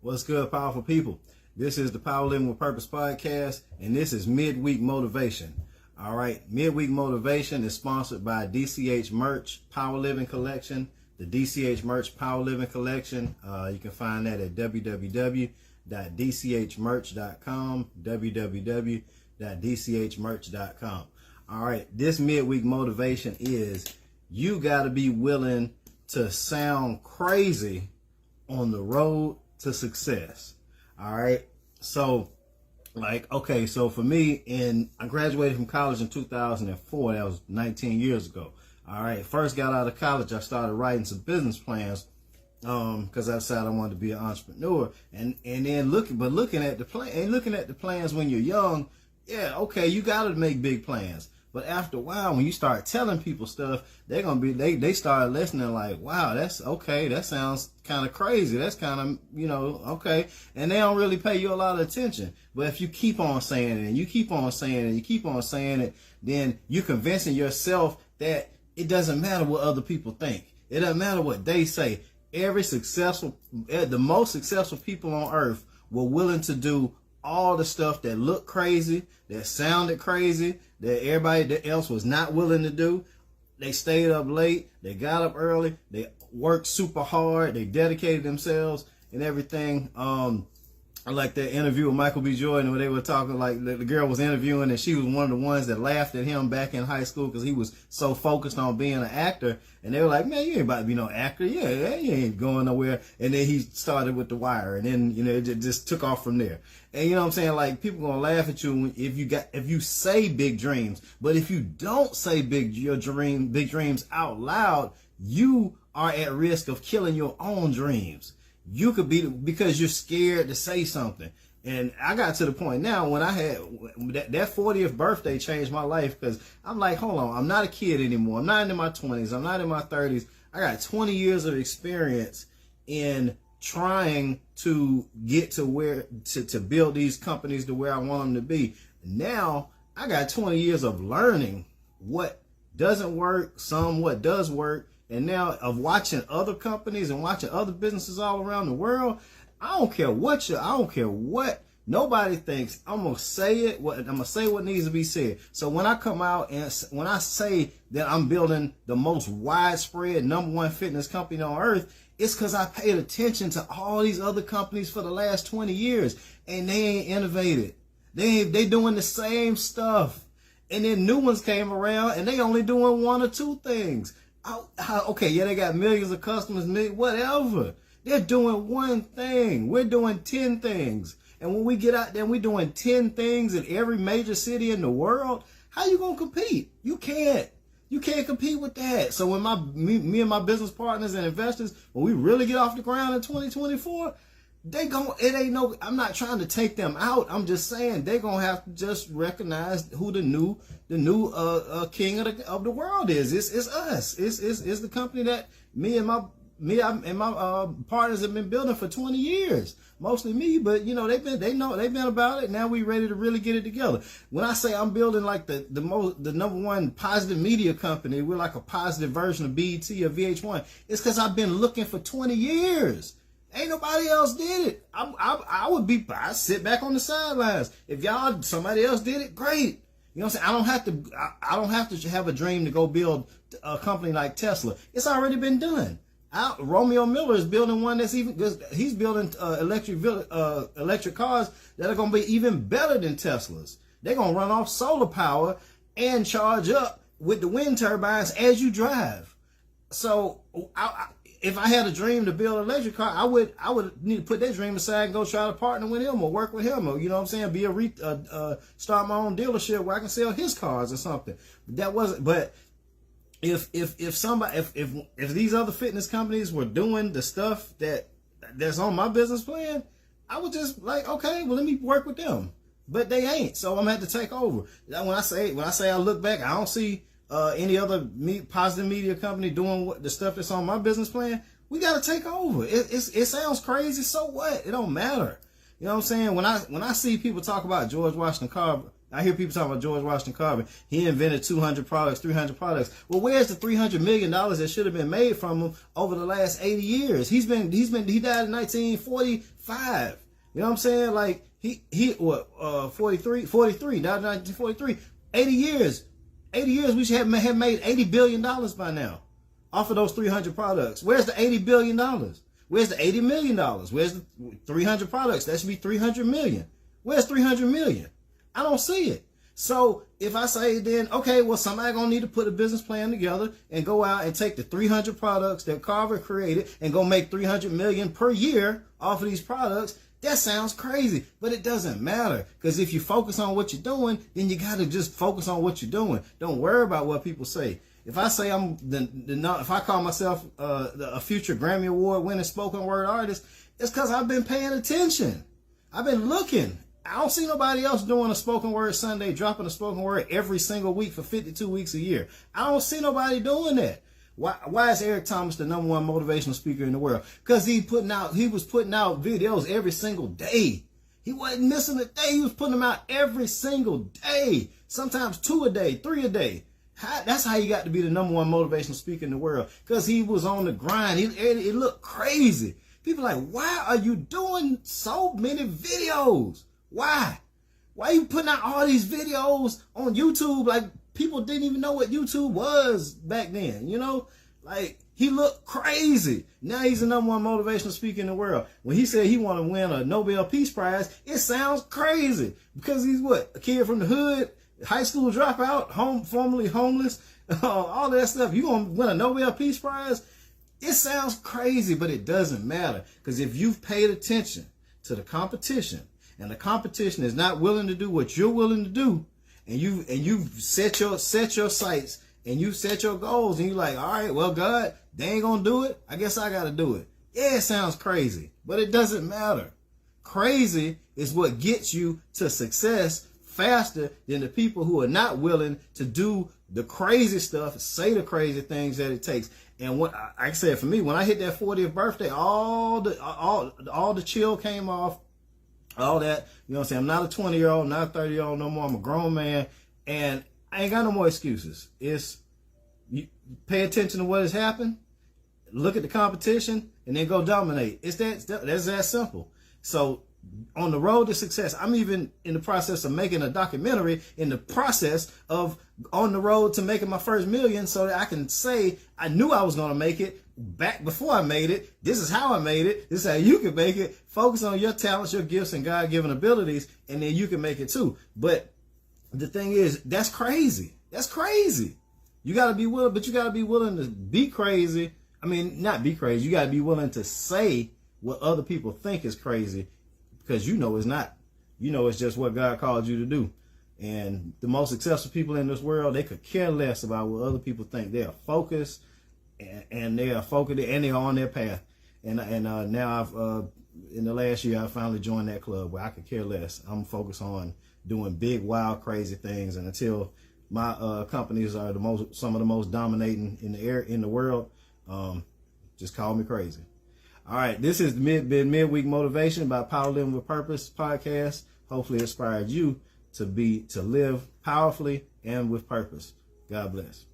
What's good, powerful people? This is the Power Living with Purpose podcast, and this is Midweek Motivation. All right, Midweek Motivation is sponsored by DCH Merch Power Living Collection. The DCH Merch Power Living Collection, you can find that at www.dchmerch.com, www.dchmerch.com. All right, this Midweek Motivation is you got to be willing to sound crazy on the road to success. All right. So so for me, I graduated from college in 2004. That was 19 years ago. All right. First got out of college, I started writing some business plans because I decided I wanted to be an entrepreneur. And then looking at the plans when you're young, yeah, okay, you got to make big plans. But after a while, when you start telling people stuff, they start listening like, wow, that's okay. That sounds kind of crazy. That's kind of, okay. And they don't really pay you a lot of attention. But if you keep on saying it and you keep on saying it and you keep on saying it, then you're convincing yourself that it doesn't matter what other people think. It doesn't matter what they say. The most successful people on earth were willing to do all the stuff that looked crazy, that sounded crazy, that everybody else was not willing to do. They stayed up late, they got up early, they worked super hard, they dedicated themselves and everything. I like that interview with Michael B. Jordan where they were talking, like the girl was interviewing and she was one of the ones that laughed at him back in high school because he was so focused on being an actor. And they were like, man, you ain't about to be no actor. Yeah, you ain't going nowhere. And then he started with The Wire, and then, it just took off from there. And you know what I'm saying? Like, people gonna laugh at you if you say big dreams, but if you don't say big dreams out loud, you are at risk of killing your own dreams. You could be, because you're scared to say something. And I got to the point now when I had that 40th birthday changed my life, because I'm like, hold on, I'm not a kid anymore. I'm not in my 20s. I'm not in my 30s. I got 20 years of experience in trying to get to where to build these companies to where I want them to be. Now I got 20 years of learning what doesn't work, what does work. And now of watching other companies and watching other businesses all around the world, I don't care what nobody thinks. I'm gonna say it. I'm gonna say what needs to be said. So when I come out and when I say that I'm building the most widespread #1 fitness company on earth, it's because I paid attention to all these other companies for the last 20 years, and they ain't innovated. They doing the same stuff, and then new ones came around, and they only doing one or two things. Okay, yeah, they got millions of customers, whatever. They're doing one thing. We're doing 10 things. And when we get out there, we're doing 10 things in every major city in the world. How you going to compete? You can't. You can't compete with that. So when me and my business partners and investors, when we really get off the ground in 2024, I'm not trying to take them out. I'm just saying they're going to have to just recognize who the new king of the world is. It's us. It's the company that me and my partners have been building for 20 years. Mostly me, but they've been about it. Now we ready to really get it together. When I say I'm building like the #1 positive media company, we're like a positive version of BET or VH1. It's because I've been looking for 20 years. Ain't nobody else did it. I'd sit back on the sidelines. If somebody else did it, great. You know what I'm saying? I don't have to have a dream to go build a company like Tesla. It's already been done. Romeo Miller is building one he's building electric cars that are going to be even better than Teslas. They're going to run off solar power and charge up with the wind turbines as you drive. So if I had a dream to build an electric car, I would need to put that dream aside and go try to partner with him or work with him, or start my own dealership where I can sell his cars or something. But if these other fitness companies were doing the stuff that's on my business plan, I would just like, okay, well, let me work with them. But they ain't, so I'm gonna have to take over. When I say I look back, I don't see any other positive media company doing the stuff that's on my business plan. We got to take over. It sounds crazy. So what? It don't matter. You know what I'm saying? When I see people talk about George Washington I hear people talking about George Washington Carver. He invented 200 products, 300 products. Well, where's the $300 million that should have been made from him over the last 80 years? He died in 1945. You know what I'm saying? Like, he 43, died in 1943. 80 years, we should have made $80 billion by now off of those 300 products. Where's the $80 billion? Where's the $80 million? Where's the 300 products? That should be 300 million. Where's 300 million? I don't see it. So if I say then, okay, well, somebody gonna need to put a business plan together and go out and take the 300 products that Carver created and go make 300 million per year off of these products. That sounds crazy, but it doesn't matter, because if you focus on what you're doing, then you got to just focus on what you're doing. Don't worry about what people say. If I say if I call myself a future Grammy Award winning spoken word artist, it's because I've been paying attention. I've been looking. I don't see nobody else doing a spoken word Sunday, dropping a spoken word every single week for 52 weeks a year. I don't see nobody doing that. Why is Eric Thomas the #1 motivational speaker in the world? Because he was putting out videos every single day. He wasn't missing a day. He was putting them out every single day. Sometimes 2 a day, 3 a day. That's how he got to be the #1 motivational speaker in the world. Because he was on the grind. It looked crazy. People are like, why are you doing so many videos? Why? Why are you putting out all these videos on YouTube? Like, people didn't even know what YouTube was back then, you know? Like, he looked crazy. Now he's the #1 motivational speaker in the world. When he said he wanted to win a Nobel Peace Prize, it sounds crazy. Because he's what? A kid from the hood, high school dropout, formerly homeless, all that stuff. You gonna win a Nobel Peace Prize? It sounds crazy, but it doesn't matter. Because if you've paid attention to the competition, and the competition is not willing to do what you're willing to do, and you've set your sights and you set your goals, and you're like, all right, well, God, they ain't gonna do it. I guess I gotta do it. Yeah, it sounds crazy, but it doesn't matter. Crazy is what gets you to success faster than the people who are not willing to do the crazy stuff, say the crazy things that it takes. And what, like I said, for me, when I hit that 40th birthday, all the chill came off. All that, you know what I'm saying? I'm not a 20-year-old, not a 30-year-old no more. I'm a grown man, and I ain't got no more excuses. It's, you pay attention to what has happened, look at the competition, and then go dominate. That's that simple. So on the road to success, I'm even in the process of making a documentary, in the process of on the road to making my first million, so that I can say I knew I was going to make it back before I made it. This is how I made it. This is how you can make it. Focus on your talents, your gifts, and God-given abilities, and then you can make it too. But the thing is, that's crazy. That's crazy. You got to be willing, but you got to be willing to be crazy. I mean, not be crazy. You got to be willing to say what other people think is crazy, because you know it's not. You know it's just what God called you to do. And the most successful people in this world, they could care less about what other people think. They are focused, and they are focused, and they are on their path. And now I've in the last year I finally joined that club where I could care less. I'm focused on doing big, wild, crazy things. And until my companies are some of the most dominating in the world, just call me crazy. All right, this has been Midweek Motivation by Power Living with Purpose podcast. Hopefully, it inspired you to live powerfully and with purpose. God bless.